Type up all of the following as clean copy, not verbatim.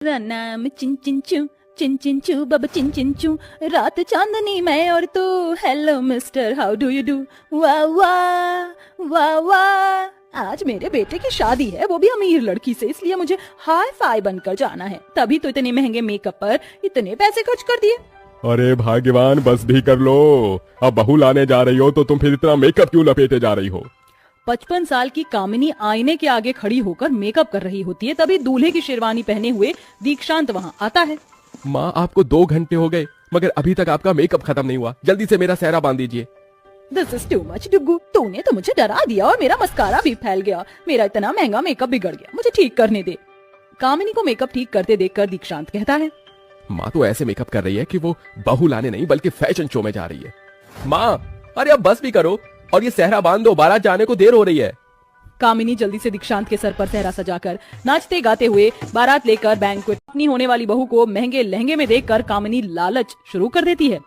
नाम चिन चिन चू, चिन चिन चू बाबा चिन चिन चू, रात चांदनी मैं और तू, hello mister how do you do, वाह वाह वाह वाह। आज मेरे बेटे की शादी है, वो भी अमीर लड़की से, इसलिए मुझे हाई फाई बनकर जाना है, तभी तो इतने महंगे मेकअप पर इतने पैसे खर्च कर दिए। अरे भाग्यवान, बस भी कर लो। अब बहू लाने जा रही हो तो तुम फिर इतना मेकअप क्यों लपेटे जा रही हो? 55 साल की कामिनी आईने के आगे खड़ी होकर मेकअप कर रही होती है, तभी दूल्हे की शेरवानी पहने हुए दीक्षांत वहाँ आता है। माँ, आपको 2 घंटे हो गए मगर अभी तक आपका मेकअप खत्म नहीं हुआ, जल्दी से मेरा सेहरा बांध दीजिए। This is too much Duggu, तूने तो मुझे डरा दिया और मेरा मस्कारा भी फैल गया, मेरा इतना महंगा मेकअप बिगड़ गया, मुझे ठीक करने दे। कामिनी को मेकअप ठीक करते देखकर दीक्षांत कहता है, माँ तो ऐसे मेकअप कर रही है कि वो बहू लाने नहीं बल्कि फैशन शो में जा रही है। माँ, अरे अब बस भी करो और ये सेहरा बांध दो, बारात जाने को देर हो रही है। कामिनी जल्दी से दीक्षांत के सर पर सेहरा सजाकर नाचते गाते हुए बारात लेकर बैंक्वेट अपनी होने वाली बहू को महंगे लहंगे में देखकर कामिनी लालच शुरू कर देती है।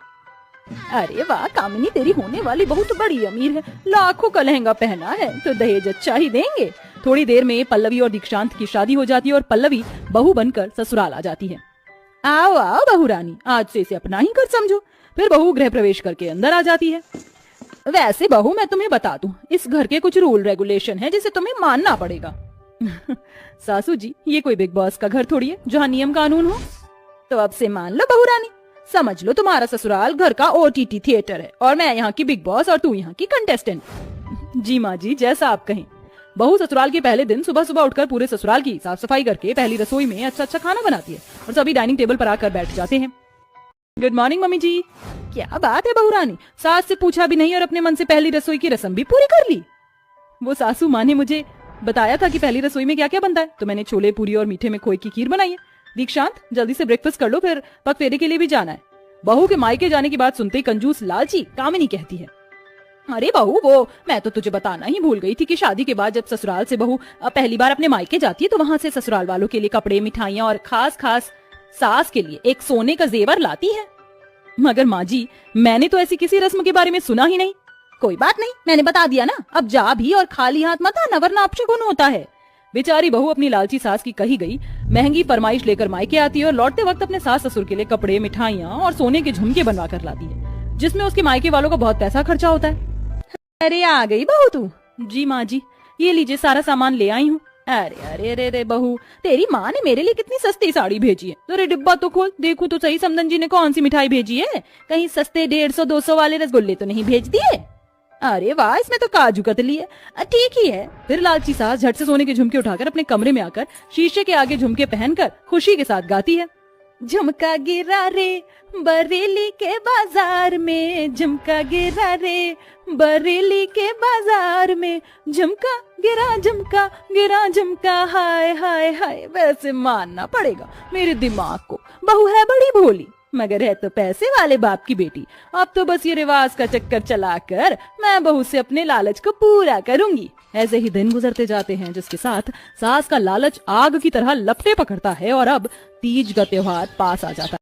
अरे वाह कामिनी, तेरी होने वाली बहू तो बड़ी अमीर है, लाखों का लहंगा पहना है, तो दहेज अच्छा ही देंगे। थोड़ी देर में पल्लवी और दीक्षांत की शादी हो जाती है और पल्लवी बहू बनकर ससुराल आ जाती है। आओ आओ बहू रानी, आज से इसे अपना ही घर समझो। फिर बहू गृह प्रवेश करके अंदर आ जाती है। वैसे बहू, मैं तुम्हें बता दूं, इस घर के कुछ रूल रेगुलेशन है जिसे तुम्हें मानना पड़ेगा। सासू जी, ये कोई बिग बॉस का घर थोड़ी है जहाँ नियम कानून हो। तो अब से मान लो बहू रानी, समझ लो तुम्हारा ससुराल घर का OTT थिएटर है और मैं यहाँ की बिग बॉस और तू यहाँ की कंटेस्टेंट। जी माँ जी, जैसा आप कहें। बहू ससुराल के पहले दिन सुबह सुबह उठकर पूरे ससुराल की साफ सफाई करके पहली रसोई में अच्छा अच्छा खाना बनाती है और सभी डाइनिंग टेबल पर आकर बैठ जाते हैं। गुड मॉर्निंग मम्मी जी। क्या बात है बहू रानी, सास से पूछा भी नहीं और अपने मन से पहली रसोई की रस्म भी पूरी कर ली। वो सासू माँ ने मुझे बताया था कि पहली रसोई में क्या क्या बनता है, तो मैंने छोले पूरी और मीठे में खोए की खीर बनाई है। दीक्षांत, जल्दी से ब्रेकफास्ट कर लो, फिर पग फेरे के लिए भी जाना है। बहू के मायके जाने की बात सुनते ही कंजूस लालची कामिनी कहती है, अरे बहू, वो मैं तो तुझे बताना ही भूल गई थी कि शादी के बाद जब ससुराल से बहू पहली बार अपने मायके जाती है तो वहाँ से ससुराल वालों के लिए कपड़े, मिठाइयाँ और खास खास सास के लिए एक सोने का जेवर लाती है। मगर माँ जी, मैंने तो ऐसी किसी रस्म के बारे में सुना ही नहीं। कोई बात नहीं, मैंने बता दिया ना, अब जा भी और खाली हाथ मत आना वरना अपशगुन होता है। बेचारी बहू अपनी लालची सास की कही गई महंगी फरमाइश लेकर मायके आती है और लौटते वक्त अपने सास ससुर के लिए कपड़े, मिठाइयाँ और सोने के झुमके बनवा कर लाती है, जिसमें उसके मायके वालों का बहुत पैसा खर्चा होता है। अरे आ गई बहू तू? जी माँ जी, ये लीजिए सारा सामान ले आई हूँ। अरे अरे अरे अरे बहू, तेरी माँ ने मेरे लिए कितनी सस्ती साड़ी भेजी है, अरे डिब्बा तो खोल, देखूं तो सही समदन जी ने कौन सी मिठाई भेजी है, कहीं सस्ते 150-200 वाले रसगुल्ले तो नहीं भेज दिए। अरे वाह, इसमें तो काजू कतली है, ठीक ही है। फिर लालची सास झट से सोने के झुमके उठाकर अपने कमरे में आकर शीशे के आगे झुमके पहनकर खुशी के साथ गाती है, झुमका गिरा रे बरेली के बाजार में, झुमका गिरा रे बरेली के बाजार में, झुमका गिरा झुमका, हाय हाय हाय। वैसे मानना पड़ेगा मेरे दिमाग को, बहू है बड़ी भोली मगर है तो पैसे वाले बाप की बेटी। अब तो बस ये रिवाज का चक्कर चलाकर मैं बहू से अपने लालच को पूरा करूंगी। ऐसे ही दिन गुजरते जाते हैं, जिसके साथ सास का लालच आग की तरह लपटे पकड़ता है और अब तीज का त्योहार पास आ जाता है।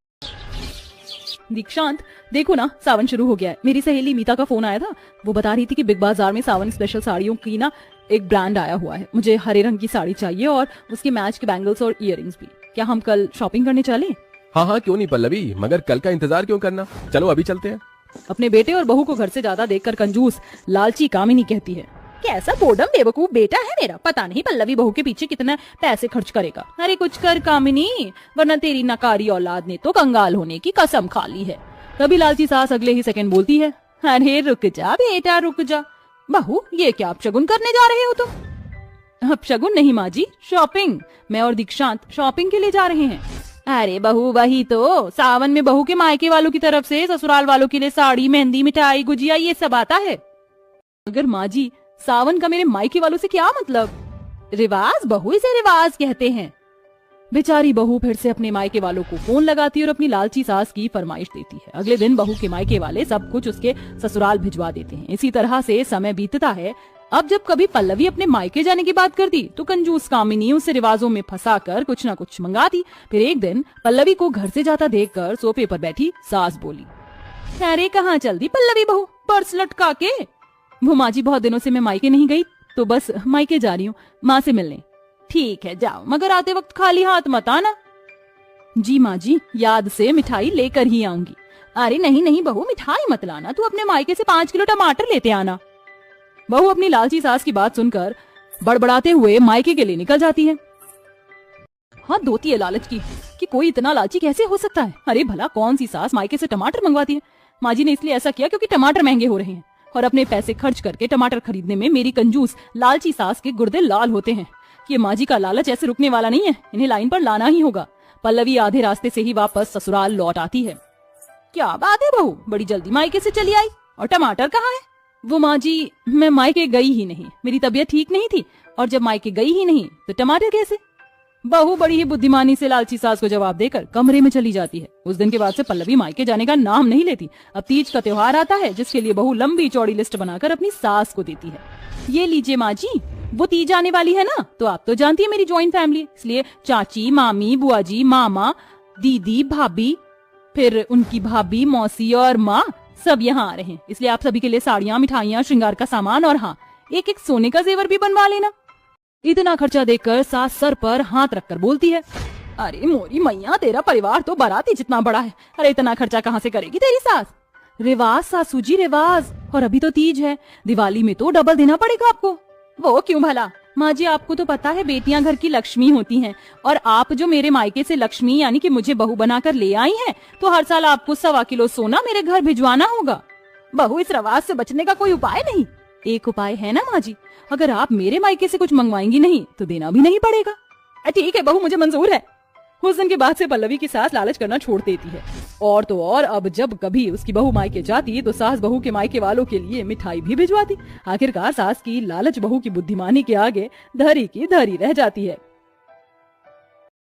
दीक्षांत, देखो ना, सावन शुरू हो गया है। मेरी सहेली मीता का फोन आया था, वो बता रही थी कि बिग बाजार में सावन स्पेशल साड़ियों की ना एक ब्रांड आया हुआ है। मुझे हरे रंग की साड़ी चाहिए और उसके मैच के बैंगल्स और इयररिंग्स भी। क्या हम कल शॉपिंग करने चलें? हाँ हाँ, क्यों नहीं पल्लवी, मगर कल का इंतजार क्यों करना, चलो अभी चलते हैं। अपने बेटे और बहू को घर से ज्यादा देखकर कंजूस लालची कामिनी कहती है, कैसा बोडम बेवकूफ बेटा है मेरा, पता नहीं पल्लवी बहू के पीछे कितना पैसे खर्च करेगा। अरे कुछ कर कामिनी, वरना तेरी नकारी औलाद ने तो कंगाल होने की कसम खा ली है। तभी लालची सास अगले ही सेकंड बोलती है, अरे रुक जा बेटा रुक जा, बहू ये क्या अपशगुन करने जा रहे हो तुम? अपशगुन नहीं माँ जी, शॉपिंग। मैं और दीक्षांत शॉपिंग के लिए जा रहे हैं। अरे बहू, वही तो, सावन में बहू के मायके वालों की तरफ से ससुराल वालों के लिए साड़ी, मेहंदी, मिठाई, गुजिया ये सब आता है। अगर माँ जी, सावन का मेरे मायके वालों से क्या मतलब? रिवाज बहू, इसे रिवाज कहते हैं। बेचारी बहू फिर से अपने मायके वालों को फोन लगाती है और अपनी लालची सास की फरमाइश देती है। अगले दिन बहू के मायके वाले सब कुछ उसके ससुराल भिजवा देते हैं। इसी तरह से समय बीतता है। अब जब कभी पल्लवी अपने मायके जाने की बात करती तो कंजूस कामिनी उसे रिवाजों में फंसाकर कुछ न कुछ मंगाती। फिर एक दिन पल्लवी को घर से जाता देखकर सोफे पर बैठी सास बोली, अरे कहाँ चल दी पल्लवी बहू पर्स लटका के? वो माँ जी, बहुत दिनों से मैं मायके नहीं गई तो बस मायके जा रही हूँ माँ से मिलने। ठीक है जाओ, मगर आते वक्त खाली हाथ मत आना। जी माँ जी, याद से मिठाई लेकर ही आऊंगी। अरे नहीं नहीं बहू, मिठाई मत लाना, तू अपने मायके से 5 किलो टमाटर लेते आना। बहू अपनी लालची सास की बात सुनकर बड़बड़ाते हुए मायके के लिए निकल जाती है। हाँ दोती है लालच की कि कोई इतना लालची कैसे हो सकता है। अरे भला कौन सी सास मायके से टमाटर मंगवाती है। माँ जी ने इसलिए ऐसा किया क्योंकि टमाटर महंगे हो रहे हैं और अपने पैसे खर्च करके टमाटर खरीदने में मेरी कंजूस लालची सास के गुर्दे लाल होते हैं। ये माँ जी का लालच ऐसे रुकने वाला नहीं है, इन्हें लाइन पर लाना ही होगा। पल्लवी आधे रास्ते से ही वापस ससुराल लौट आती है। क्या बात है बहू, बड़ी जल्दी मायके से चली आई, और टमाटर कहाँ है? वो माँ जी, मैं मायके गई ही नहीं, मेरी तबीयत ठीक नहीं थी, और जब मायके गई ही नहीं तो टमाटर कैसे? बहू बड़ी ही बुद्धिमानी से लालची सास को जवाब देकर कमरे में चली जाती है। उस दिन के बाद से पल्लवी मायके जाने का नाम नहीं लेती। अब तीज का त्योहार आता है जिसके लिए बहू लंबी चौड़ी लिस्ट बनाकर अपनी सास को देती है। ये लीजिए माँ जी, वो तीज आने वाली है ना, तो आप तो जानती है मेरी ज्वाइंट फैमिली, इसलिए चाची, मामी, बुआ जी, मामा, दीदी, भाभी, फिर उनकी भाभी, मौसी और माँ सब यहाँ आ रहे हैं। इसलिए आप सभी के लिए साड़ियाँ, मिठाइयाँ, श्रृंगार का सामान और हाँ, एक एक सोने का जेवर भी बनवा लेना। इतना खर्चा देखकर सास सर पर हाथ रखकर बोलती है, अरे मोरी मैया, तेरा परिवार तो बाराती जितना बड़ा है, अरे इतना खर्चा कहाँ से करेगी तेरी सास? रिवाज सासू जी, रिवाज, और अभी तो तीज है, दिवाली में तो डबल देना पड़ेगा आपको। वो क्यों भला? माँ जी आपको तो पता है बेटियां घर की लक्ष्मी होती हैं, और आप जो मेरे मायके से लक्ष्मी यानी कि मुझे बहू बनाकर ले आई हैं, तो हर साल आपको 1.25 किलो सोना मेरे घर भिजवाना होगा। बहू, इस रवाज से बचने का कोई उपाय नहीं? एक उपाय है ना माँ जी, अगर आप मेरे मायके से कुछ मंगवाएंगी नहीं तो देना भी नहीं पड़ेगा। ठीक है बहू, मुझे मंजूर है। उस दिन के बाद से पल्लवी की सास लालच करना छोड़ देती है, और तो और अब जब कभी उसकी बहू मायके जाती तो सास बहू के मायके वालों के लिए मिठाई भी भिजवाती। आखिरकार सास की लालच बहू की बुद्धिमानी के आगे धरी की धरी रह जाती है।